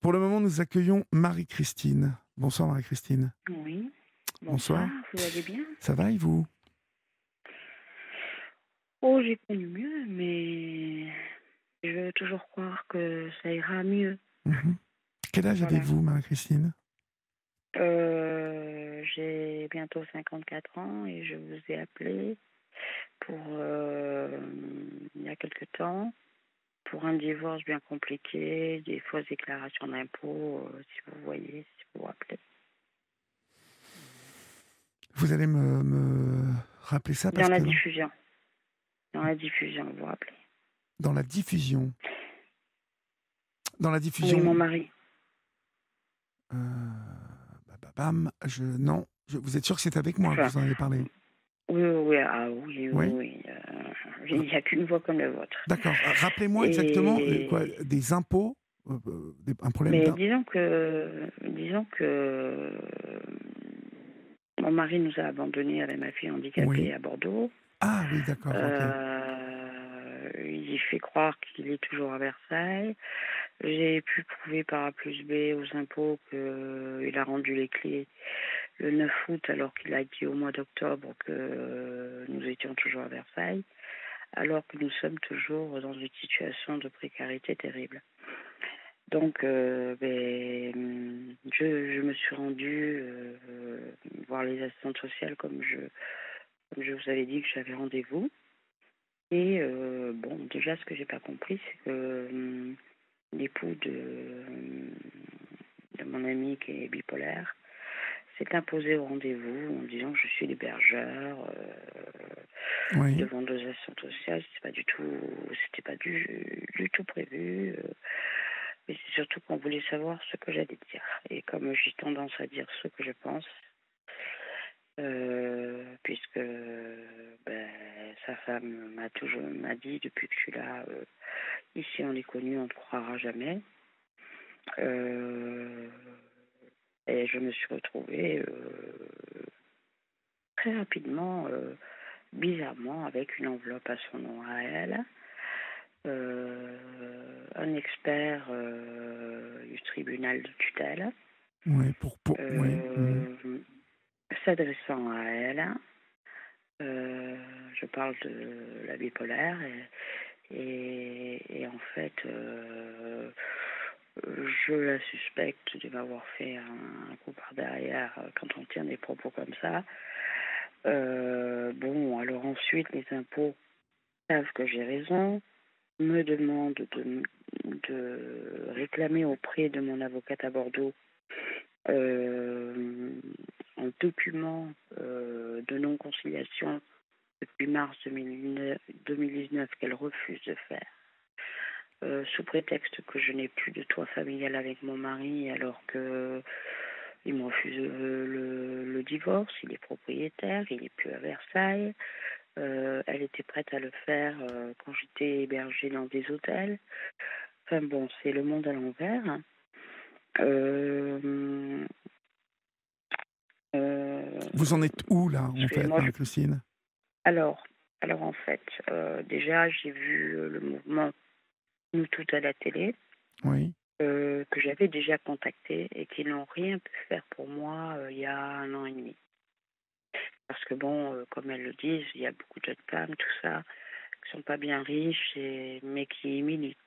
Pour le moment, nous accueillons Marie-Christine. Bonsoir Marie-Christine. Oui, bonsoir, Bonsoir. vous allez bien? Ça va et vous? Oh, j'ai connu mieux, mais je veux toujours croire que ça ira mieux. Mhm. Quel âge Voilà. avez-vous Marie-Christine? J'ai bientôt 54 ans et je vous ai appelé pour, il y a quelque temps, pour un divorce bien compliqué, des fausses déclarations d'impôts, si vous voyez, si vous vous rappelez. Vous allez me rappeler ça Dans parce la que diffusion, vous vous rappelez. dans la diffusion, dans la Oui, diffusion, mon mari. euh, bam, non, vous êtes sûr que c'est avec moi que Enfin, vous en avez parlé? oui, oui, oui, ah oui, oui, Oui. oui. Il n'y a qu'une voix comme la vôtre. D'accord. Rappelez-moi exactement quoi, Et des impôts, un problème mais d'un. disons que mon mari nous a abandonnés avec ma fille handicapée Oui. à Bordeaux. Ah oui, d'accord. Ok. Il fait croire qu'il est toujours à Versailles. J'ai pu prouver par A plus B aux impôts qu'il a rendu les clés le 9 août alors qu'il a dit au mois d'octobre que nous étions toujours à Versailles, alors que nous sommes toujours dans une situation de précarité terrible. Donc, je me suis rendue voir les assistantes sociales comme je vous avais dit que j'avais rendez-vous. Et bon, déjà, ce que j'ai pas compris, c'est que l'époux de mon ami qui est bipolaire s'est imposé au rendez-vous en disant que je suis l'hébergeur Oui. devant deux assistantes sociales. C'était pas du tout prévu. Mais c'est surtout qu'on voulait savoir ce que j'allais dire. Et comme j'ai tendance à dire ce que je pense, puisque sa femme m'a dit depuis que je suis là, ici on est connu, on ne croira jamais. Euh, et je me suis retrouvée très rapidement, bizarrement, avec une enveloppe à son nom à elle. Un expert du tribunal de tutelle Oui. Oui. Mhm. euh, s'adressant à elle. Je parle de la bipolaire et en fait, je la suspecte de m'avoir fait un coup par derrière quand on tient des propos comme ça. Bon, alors ensuite, les impôts savent que j'ai raison, me demandent de réclamer auprès de mon avocate à Bordeaux euh, un document de non-conciliation depuis mars 2019 qu'elle refuse de faire, sous prétexte que je n'ai plus de toit familial avec mon mari, alors que il me refuse le divorce, il est propriétaire, il n'est plus à Versailles. Elle était prête à le faire quand j'étais hébergée dans des hôtels. Enfin bon, c'est le monde à l'envers. Euh, Vous en êtes où là, en fait, Excusez-moi. Marie-Christine? Alors, en fait, déjà, j'ai vu le mouvement Nous Toutes à la télé, Oui. que j'avais déjà contacté et qui n'ont rien pu faire pour moi il y a 1 an et demi. Parce que bon, comme elles le disent, il y a beaucoup de jeunes femmes, tout ça, qui sont pas bien riches, mais qui militent.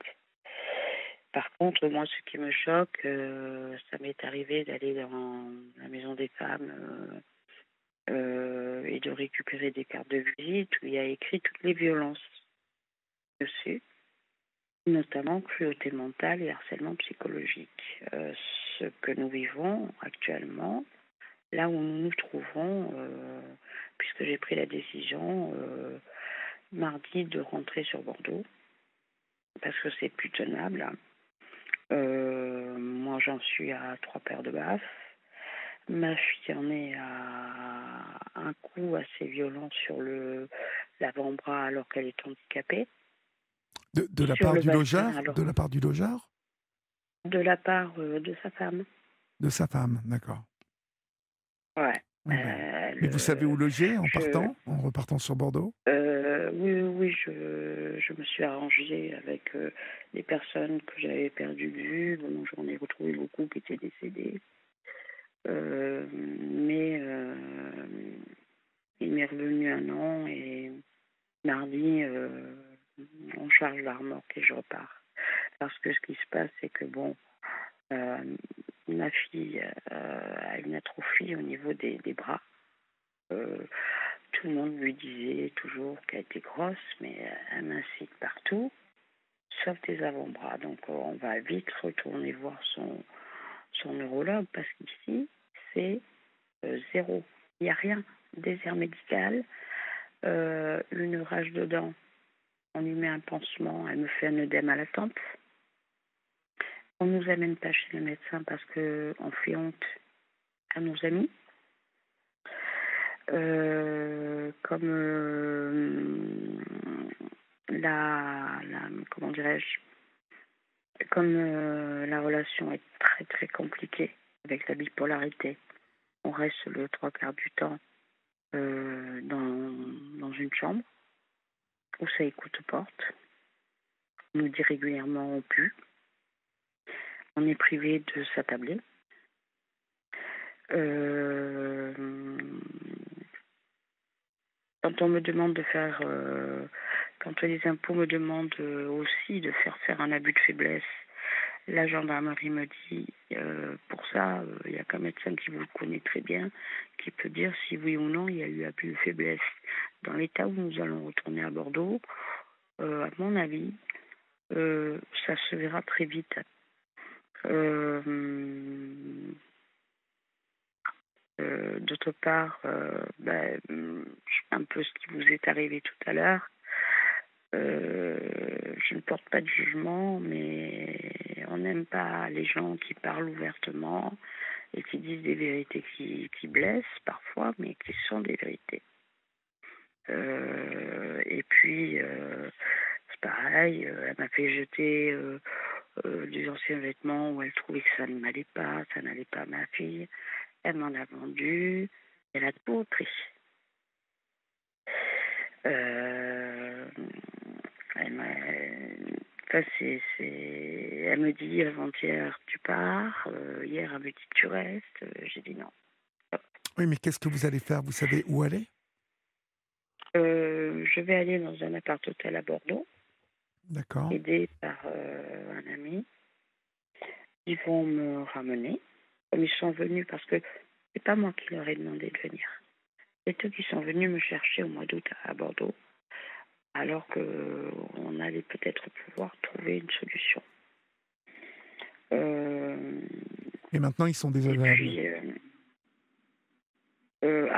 Par contre, moi, ce qui me choque, ça m'est arrivé d'aller dans la maison des femmes et de récupérer des cartes de visite où il y a écrit toutes les violences dessus, notamment cruauté mentale et harcèlement psychologique. Ce que nous vivons actuellement, là où nous nous trouvons, puisque j'ai pris la décision mardi de rentrer sur Bordeaux, parce que c'est plus tenable. Moi, j'en suis à 3 paires de baffes. Ma fille en est à un coup assez violent sur l'avant-bras alors qu'elle est handicapée. De Et la sur part le du bassin, logeur? alors De la part du logeur? de la part de sa femme. De sa femme, d'accord. Ouais. Oui, ben. Mais vous savez où loger en Je, partant, en repartant sur Bordeaux? oui, je me suis arrangée avec les personnes que j'avais perdues de vue. Bon, j'en ai retrouvé beaucoup qui étaient décédés. Mais il m'est revenu un an et mardi, on charge la remorque et je repars. Parce que ce qui se passe, c'est que bon, ma fille a une atrophie au niveau des bras. Tout le monde lui disait toujours qu'elle était grosse, mais elle m'incite partout, sauf des avant-bras. Donc on va vite retourner voir son neurologue parce qu'ici, c'est zéro. Il n'y a rien. Désert médical, une rage de dents. On lui met un pansement, elle me fait un œdème à la tempe. On ne nous amène pas chez le médecin parce qu'on fait honte à nos amis. Comme comment dirais-je, comme la relation est très très compliquée avec la bipolarité, on reste le trois quarts du temps dans une chambre où ça écoute porte. On nous dit régulièrement on pue. On est privé de s'attabler. Quand on me demande de faire, quand les impôts me demandent aussi de faire un abus de faiblesse, la gendarmerie me dit, pour ça, il y a qu'un médecin qui vous le connaît très bien, qui peut dire si oui ou non il y a eu abus de faiblesse. Dans l'état où nous allons retourner à Bordeaux, à mon avis, ça se verra très vite. D'autre part, un peu ce qui vous est arrivé tout à l'heure, je ne porte pas de jugement, mais on n'aime pas les gens qui parlent ouvertement et qui disent des vérités qui blessent parfois, mais qui sont des vérités. Et puis, c'est pareil, elle m'a fait jeter des anciens vêtements où elle trouvait que ça ne m'allait pas, ça n'allait pas à ma fille. Elle m'en a vendu, elle a tout pris. Elle me dit avant-hier tu pars, hier elle me dit tu restes, j'ai dit non. Oui, mais qu'est-ce que vous allez faire? Vous savez où aller? Je vais aller dans un appart-hôtel à Bordeaux, D'accord. aidée par un ami. Ils vont me ramener, comme ils sont venus, parce que c'est pas moi qui leur ai demandé de venir. C'est eux qui sont venus me chercher au mois d'août à Bordeaux, alors qu'on allait peut-être pouvoir trouver une solution. Et maintenant, ils sont désagréables.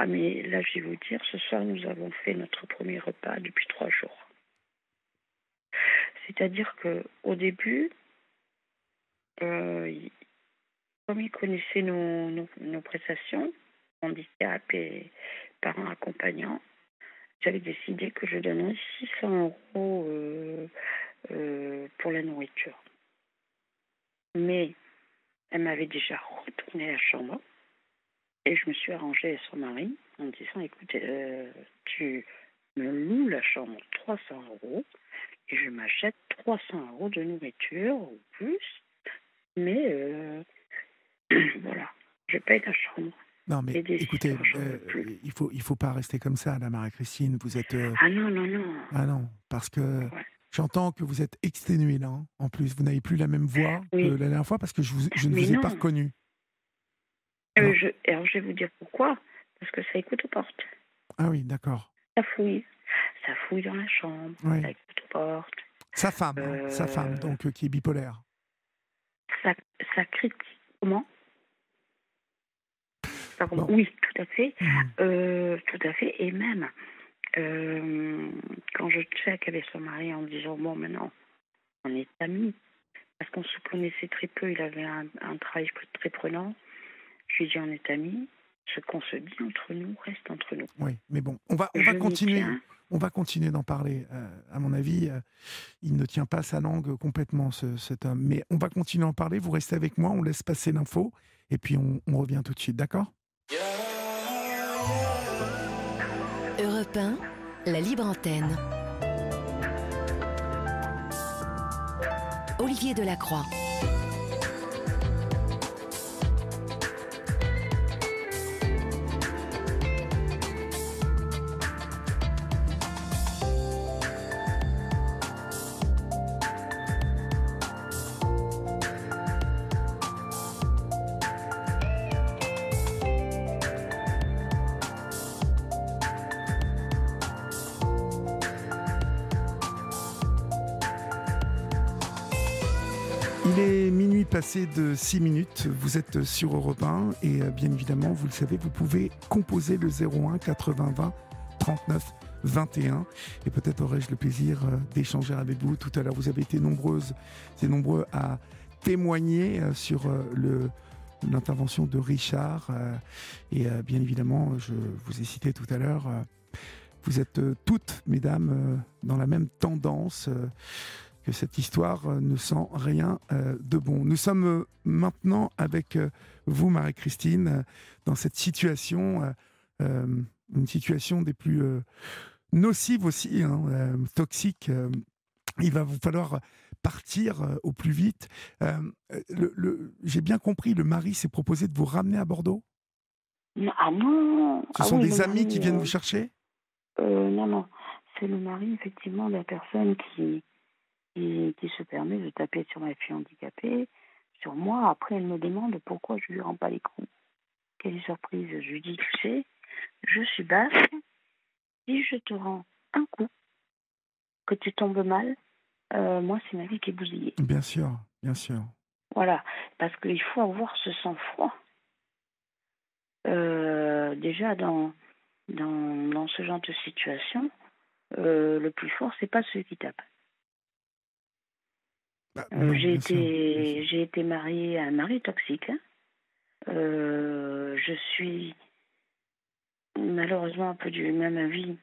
Mais là, je vais vous dire, ce soir, nous avons fait notre premier repas depuis 3 jours. C'est-à-dire qu'au début, comme ils connaissaient nos prestations, handicap et parents accompagnants, j'avais décidé que je donnerais 600 € pour la nourriture. Mais elle m'avait déjà retourné la chambre et je me suis arrangée avec son mari en disant écoute, tu me loues la chambre 300 € et je m'achète 300 € de nourriture ou plus, mais voilà, je paye la chambre. Non, mais écoutez, il faut pas rester comme ça, là, Marie-Christine. Vous êtes. Ah non, non, non. Ah non, parce que Ouais. j'entends que vous êtes exténuée là. Hein. En plus, vous n'avez plus la même voix que la dernière fois parce que je ne vous ai pas reconnu. Alors, je vais vous dire pourquoi. Parce que ça écoute aux portes. Ah oui, d'accord. Ça fouille. Ça fouille dans la chambre. Oui. Ça écoute aux portes. Sa femme, donc, qui est bipolaire. Ça critique. Comment? Bon. Oui, tout à fait. Tout à fait. Et même, quand je check avec son mari en disant, bon, maintenant, on est amis, parce qu'on se connaissait très peu, il avait un travail très prenant, je lui dis, on est amis, ce qu'on se dit entre nous reste entre nous. Oui, mais bon, on va continuer. On va continuer d'en parler. À mon avis, il ne tient pas sa langue complètement, cet homme. Mais on va continuer d'en parler. Vous restez avec moi, on laisse passer l'info, et puis on revient tout de suite, d'accord? Europe 1, la libre antenne. Olivier Delacroix. Il est minuit passé de 6 minutes, vous êtes sur Europe 1 et bien évidemment, vous le savez, vous pouvez composer le 01 80 20 39 21 et peut-être aurai-je le plaisir d'échanger avec vous tout à l'heure. Vous avez été nombreuses et nombreux à témoigner sur l'intervention de Richard et bien évidemment, je vous ai cité tout à l'heure, vous êtes toutes, mesdames, dans la même tendance que cette histoire ne sent rien de bon. Nous sommes maintenant avec vous, Marie-Christine, dans cette situation, une situation des plus nocives aussi, toxiques. Il va vous falloir partir au plus vite. J'ai bien compris, le mari s'est proposé de vous ramener à Bordeaux ? Ah non. Ce sont oui, des amis mari, qui viennent vous chercher ? Non. C'est le mari, effectivement, de la personne qui se permet de taper sur ma fille handicapée, sur moi. Après, elle me demande pourquoi je lui rends pas les coups. Quelle surprise. Je lui dis, tu sais, je suis basse. Si je te rends un coup, que tu tombes mal, moi, c'est ma vie qui est bousillée. Bien sûr, bien sûr. Voilà. Parce qu'il faut avoir ce sang-froid. Déjà, dans ce genre de situation, le plus fort, c'est pas celui qui tape. Non, j'ai bien sûr. été mariée à un mari toxique. Je suis malheureusement un peu du même avis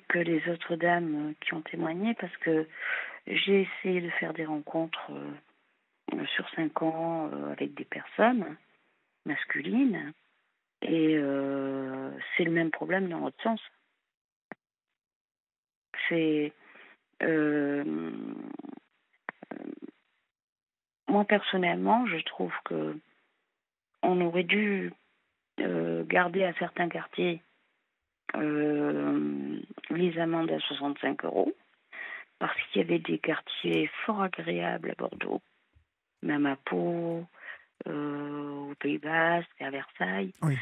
que les autres dames qui ont témoigné, parce que j'ai essayé de faire des rencontres sur 5 ans avec des personnes masculines, et c'est le même problème dans l'autre sens. C'est moi personnellement, je trouve que on aurait dû garder à certains quartiers les amendes à 65 €, parce qu'il y avait des quartiers fort agréables à Bordeaux, même à Pau, au Pays Basque, à Versailles, Oui.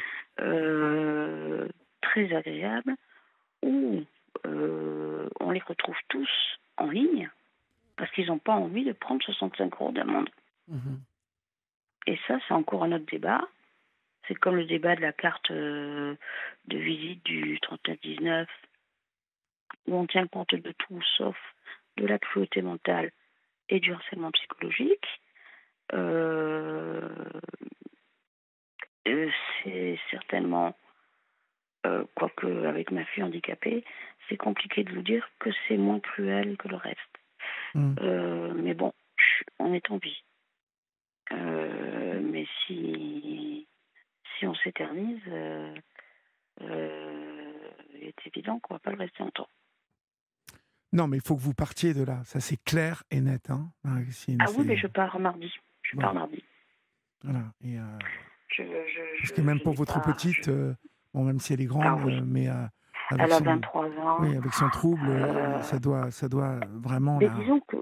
très agréables, où on les retrouve tous en ligne, parce qu'ils n'ont pas envie de prendre 65 € d'amende. Mhm. Et ça, c'est encore un autre débat. C'est comme le débat de la carte de visite du 3919, où on tient compte de tout sauf de la cruauté mentale et du harcèlement psychologique. C'est certainement, quoique avec ma fille handicapée, c'est compliqué de vous dire que c'est moins cruel que le reste. Mais bon, on est en vie. Mais si on s'éternise, il est évident qu'on ne va pas le rester longtemps. Non, mais il faut que vous partiez de là. Ça, c'est clair et net. Hein, Marie-Christine, oui, mais je pars mardi. Pars mardi. Voilà. Et, parce que Je même pour n'ai votre pas, petite, bon, même si elle est grande, oui. mais avec Elle a son, 23 ans. oui, avec son trouble, ça doit vraiment. Mais disons que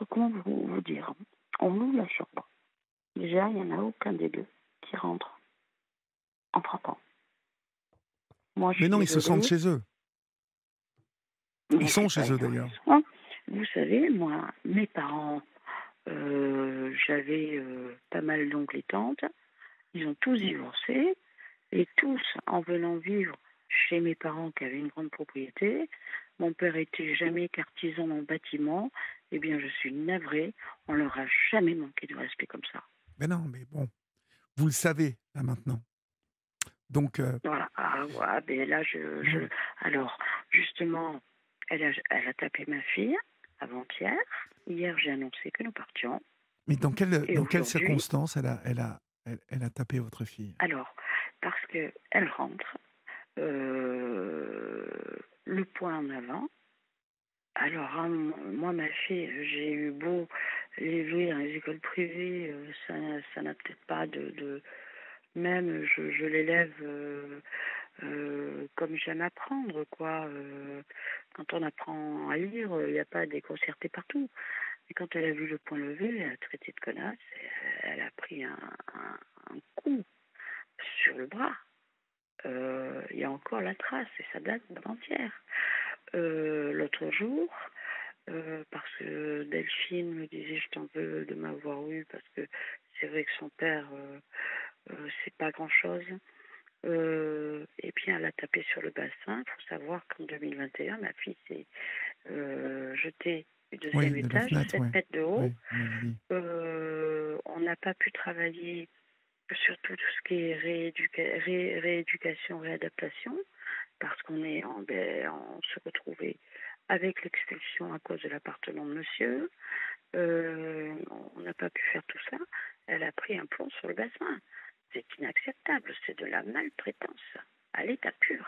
comment vous dire, on loue la chambre. Déjà, il n'y en a aucun des deux qui rentre en frappant. Moi, je Mais suis non, ils se sentent désolée. chez eux. Ils sont chez eux d'ailleurs. Vous savez, moi, mes parents, j'avais pas mal d'oncles et tantes. Ils ont tous divorcé, et tous, en venant vivre chez mes parents qui avaient une grande propriété, mon père était jamais qu'artisan en bâtiment, eh bien, je suis navrée, on leur a jamais manqué de respect comme ça. Mais non, mais bon, vous le savez, là, maintenant. Donc... Voilà, ben là, alors, justement, elle a tapé ma fille avant-hier. Hier, j'ai annoncé que nous partions. Mais dans quelles circonstances elle a tapé votre fille ? Alors, parce qu'elle rentre, le poing en avant. Alors, moi, ma fille, j'ai eu beau l'élever dans les écoles privées, ça n'a peut-être pas même, je l'élève comme j'aime apprendre, quoi. Quand on apprend à lire, il n'y a pas des concertés partout. Et quand elle a vu le point levé, elle a traité de connasse, et elle a pris un coup sur le bras. Il y a encore la trace, et ça date d'avant-hier. L'autre jour, parce que Delphine me disait je t'en veux de m'avoir eu, parce que c'est vrai que son père, c'est pas grand-chose. Et bien, elle a tapé sur le bassin. Il faut savoir qu'en 2021, ma fille s'est jetée du Oui, deuxième de la étage, fenêtre, 7 ouais. mètres de haut. Oui, vous m'avez dit. On n'a pas pu travailler sur tout ce qui est rééducation, réadaptation, parce on se retrouvait avec l'expulsion à cause de l'appartement de monsieur. On n'a pas pu faire tout ça. Elle a pris un plomb sur le bassin. C'est inacceptable. C'est de la maltraitance à l'état pur.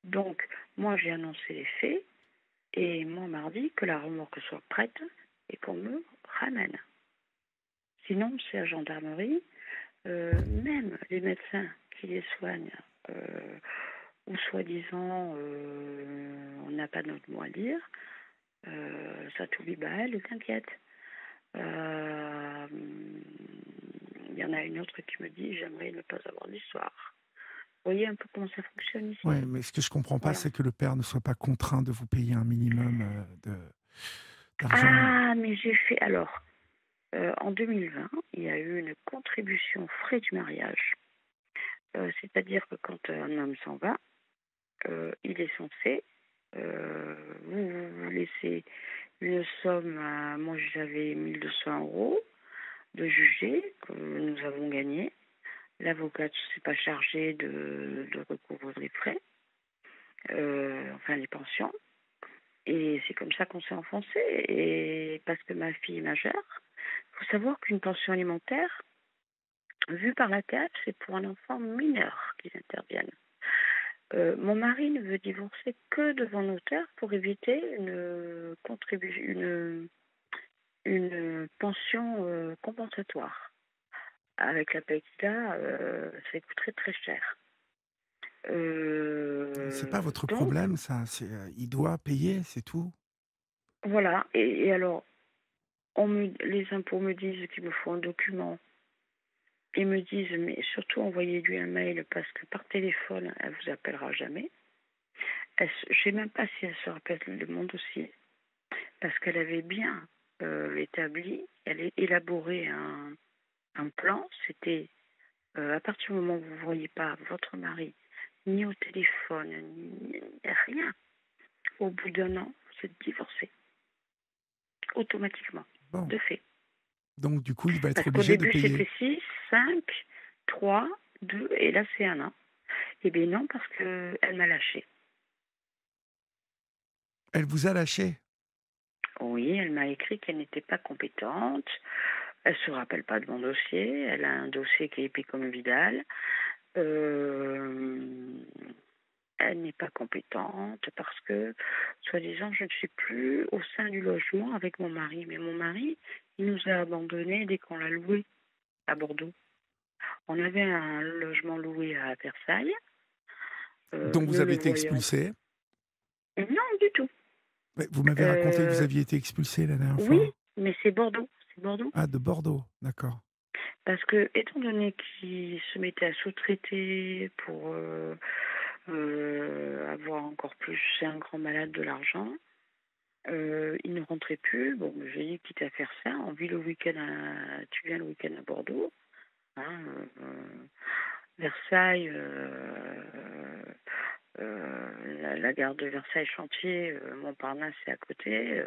Donc, moi, j'ai annoncé les faits et moi, mardi, que la remorque soit prête et qu'on me ramène. Sinon, c'est la gendarmerie. Même les médecins qui les soignent, ou soi-disant, on n'a pas notre mot à dire, ça t'oublie, bah, elle t'inquiète. Il y en a une autre qui me dit j'aimerais ne pas avoir d'histoire. Vous voyez un peu comment ça fonctionne ici. Oui, mais ce que je comprends pas, Voilà. c'est que le père ne soit pas contraint de vous payer un minimum d'argent. Ah, mais j'ai fait alors. En 2020, il y a eu une contribution frais du mariage. C'est-à-dire que quand un homme s'en va, il est censé vous laisser une somme. Moi, j'avais 1 200 € de jugé que nous avons gagné. L'avocate ne s'est pas chargée de recouvrer les frais, enfin les pensions. Et c'est comme ça qu'on s'est enfoncé. Et parce que ma fille est majeure, il faut savoir qu'une pension alimentaire, vue par la CAF, c'est pour un enfant mineur qu'ils interviennent. Mon mari ne veut divorcer que devant notaire pour éviter une pension compensatoire. Avec la paie qu'il a, ça coûterait très cher. C'est pas votre Donc, problème, ça. Il doit payer, c'est tout. voilà. Et alors, les impôts me disent qu'il me faut un document. Ils me disent, mais surtout envoyez-lui un mail parce que par téléphone, elle vous appellera jamais. Je ne sais même pas si elle se rappelle de mon dossier parce qu'elle avait bien établi, elle a élaboré un plan. C'était à partir du moment où vous ne voyez pas votre mari ni au téléphone, ni rien, au bout d'1 an, vous êtes divorcé. Automatiquement, Bon. de fait. Donc, du coup, il va être Parce qu'au obligé de début, payer. c'était 6, 5, 3, 2, et là, c'est 1 an. Eh bien non, parce qu'elle m'a lâché. Elle vous a lâché. Oui, elle m'a écrit qu'elle n'était pas compétente. Elle ne se rappelle pas de mon dossier. Elle a un dossier qui est épais comme Vidal. Elle n'est pas compétente parce que, soi-disant, je ne suis plus au sein du logement avec mon mari. Mais mon mari, il nous a abandonnés dès qu'on l'a loué à Bordeaux. On avait un logement loué à Versailles. Donc, vous Nous avez le été voyons. expulsé. Non, du tout. Mais vous m'avez raconté que vous aviez été expulsé la dernière Oui, fois. mais c'est Bordeaux. C'est Bordeaux. Ah, de Bordeaux, d'accord. Parce que, étant donné qu'ils se mettaient à sous-traiter pour avoir encore plus, c'est un grand malade, de l'argent, il ne rentrait plus. Bon, j'ai dit, quitte à faire ça, on vit le week-end tu viens le week-end à Bordeaux. Hein, Versailles, la gare de Versailles-Chantier, Montparnasse, c'est à côté.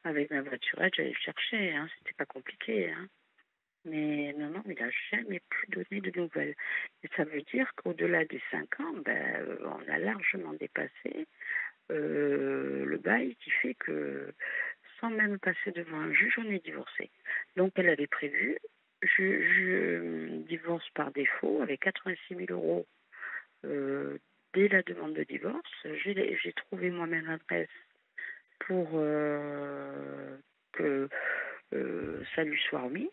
Avec ma voiturette, j'allais le chercher. Hein, c'était pas compliqué. Hein. Mais non, il n'a jamais plus donné de nouvelles. Et ça veut dire qu'au-delà des 5 ans, on a largement dépassé le bail qui fait que, sans même passer devant un juge, on est divorcé. Donc, elle avait prévu, je divorce par défaut avec 86 000 € dès la demande de divorce. J'ai trouvé moi-même l'adresse pour que ça lui soit remis.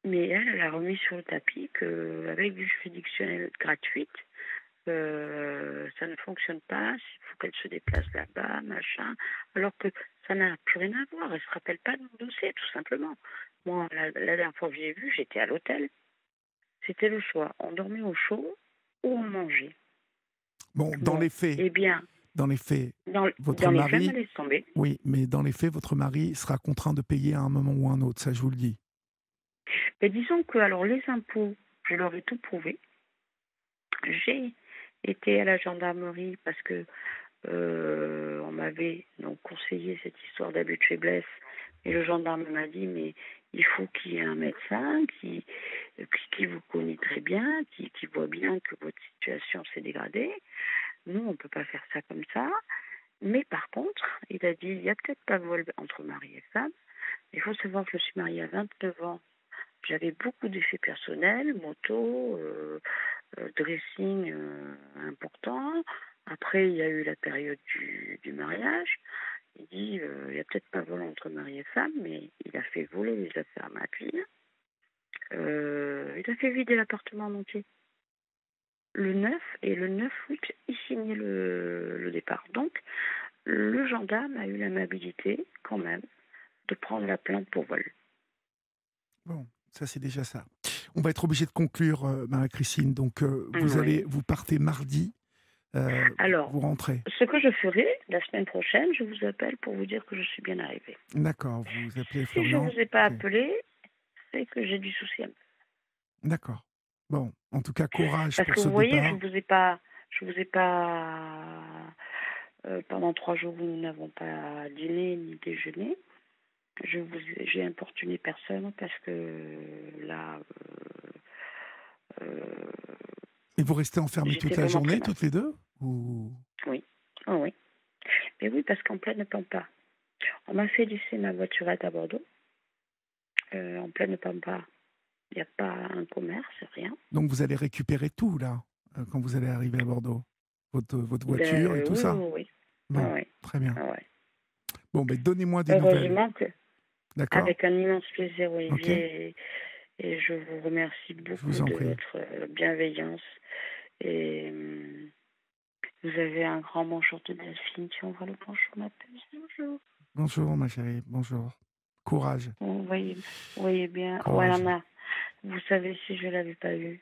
Mais elle a remis sur le tapis qu'avec du juridictionnel gratuite, ça ne fonctionne pas, il faut qu'elle se déplace là-bas, machin, alors que ça n'a plus rien à voir. Elle ne se rappelle pas de mon dossier, tout simplement. Moi, la dernière fois que j'ai vu, j'étais à l'hôtel. C'était le choix. On dormait au chaud ou on mangeait. Bon, Bon, eh bien, dans les faits, votre dans les faits, elle mari, m'a laissé tomber. oui, mais dans les faits, votre mari sera contraint de payer à un moment ou à un autre, ça je vous le dis. Mais disons que, alors, les impôts, je leur ai tout prouvé. J'ai été à la gendarmerie parce que on m'avait donc conseillé cette histoire d'abus de faiblesse et le gendarme m'a dit mais il faut qu'il y ait un médecin qui vous connaît très bien, qui voit bien que votre situation s'est dégradée. Nous, on ne peut pas faire ça comme ça. Mais par contre, il a dit il n'y a peut-être pas de vol entre mari et femme. Il faut savoir que je suis mariée à 29 ans. J'avais beaucoup d'effets personnels, moto, dressing important. Après, il y a eu la période du mariage. Il dit, il n'y a peut-être pas vol entre mari et femme, mais il a fait voler les affaires à ma fille. Il a fait vider l'appartement en entier. Le 9 et le 9 août, il signait le départ. Donc, le gendarme a eu l'amabilité, quand même, de prendre la plainte pour vol. Bon, ça c'est déjà ça. On va être obligé de conclure, Marie-Christine. Donc, Oui. vous partez mardi, Alors, vous rentrez. ce que je ferai, la semaine prochaine, je vous appelle pour vous dire que je suis bien arrivée. D'accord, vous appelez Si je ne Florian. vous ai pas Ok. appelé, c'est que j'ai du souci à me faire. D'accord. Bon, en tout cas, courage Parce pour que ce vous voyez, départ. je vous ai pas, pendant 3 jours, nous n'avons pas dîné ni déjeuné. J'ai importuné personne parce que là, Et vous restez enfermés j'étais toute la vraiment très journée, mal. toutes les deux ou... Oui, oh oui. Mais oui, parce qu'en pleine Pampa, on m'a fait laisser ma voiturette à Bordeaux. En pleine Pampa, il n'y a pas un commerce, rien. Donc vous allez récupérer tout, là, quand vous allez arriver à Bordeaux. Votre voiture et tout Oui, ça. oui, oui. Bon, Ah ouais. très bien. Ah ouais. Bon, mais donnez-moi des nouvelles. Heureusement que, D'accord? avec un immense plaisir, Ok? Olivier, et je vous remercie Je beaucoup vous en de prie. votre bienveillance. Et vous avez un grand bonjour de Delphine qui envoie le bonjour, ma puce. Bonjour. Bonjour, ma chérie. Bonjour. Courage. Vous voyez bien. Ouais, Courage. Anna, vous savez, si je ne l'avais pas vu,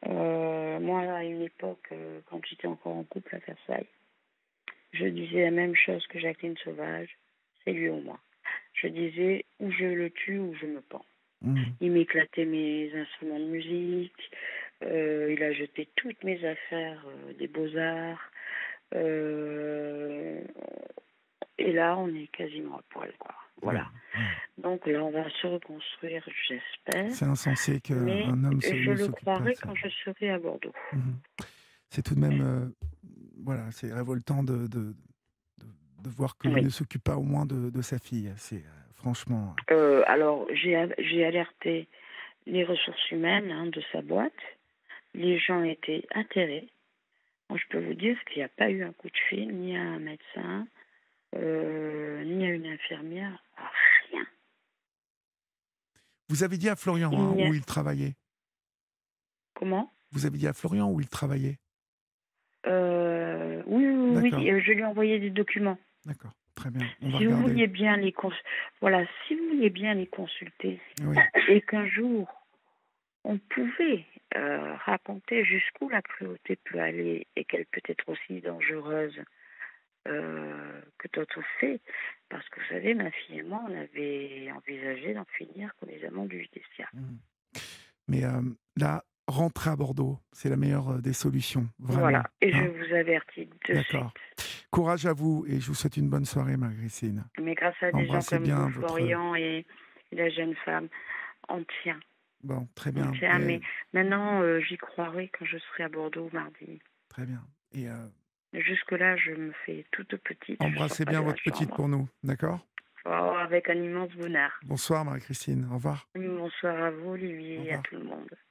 moi, à une époque, quand j'étais encore en couple à Versailles, je disais la même chose que Jacqueline Sauvage, c'est lui ou moi. Je disais, ou je le tue ou je me pends. Hmm. Il m'éclatait mes instruments de musique, il a jeté toutes mes affaires des beaux-arts. euh, et là, on est quasiment à poil, quoi. Bon, Voilà. ouais. Donc là, on va se reconstruire, j'espère. C'est insensé Mais qu'un homme je ne le s'occupe pas de croirai ça. quand je serai à Bordeaux. Mhm. C'est tout de même, voilà, c'est révoltant de voir qu'il Oui. ne s'occupe pas au moins de sa fille. C'est franchement. Alors, j'ai alerté les ressources humaines de sa boîte. Les gens étaient atterrés. Moi, je peux vous dire qu'il n'y a pas eu un coup de fil, ni à un médecin, ni à une infirmière, rien. Vous avez dit à Florian Il n'y a... où il travaillait. Comment? Vous avez dit à Florian où il travaillait. Oui, oui, D'accord, oui, je lui ai envoyé des documents. d'accord, très bien. On va Si vous regarder. vouliez bien voilà, si vous vouliez bien les consulter, Oui. et qu'un jour on pouvait raconter jusqu'où la cruauté peut aller et qu'elle peut être aussi dangereuse que d'autres faits. Parce que vous savez, ma fille et moi, on avait envisagé d'en finir comme les amants du judiciaire. Mhm. Mais là, rentrer à Bordeaux, c'est la meilleure des solutions, Voilà, vraiment. et je Hein. vous avertis de D'accord. suite. Courage à vous et je vous souhaite une bonne soirée, Marie-Christine. Mais grâce à des gens Embrassez comme vous, bien votre... Florian et la jeune femme, on tient. Bon, très On bien. tient, Et mais maintenant, j'y croirai quand je serai à Bordeaux mardi. très bien. Et Jusque-là, je me fais toute petite, je ne sors embrassez pas bien de la votre petite chambre. pour nous, d'accord? Oh, avec un immense bonheur. Bonsoir Marie-Christine, au revoir. Bonsoir à vous, Au Olivier, et à revoir. tout le monde.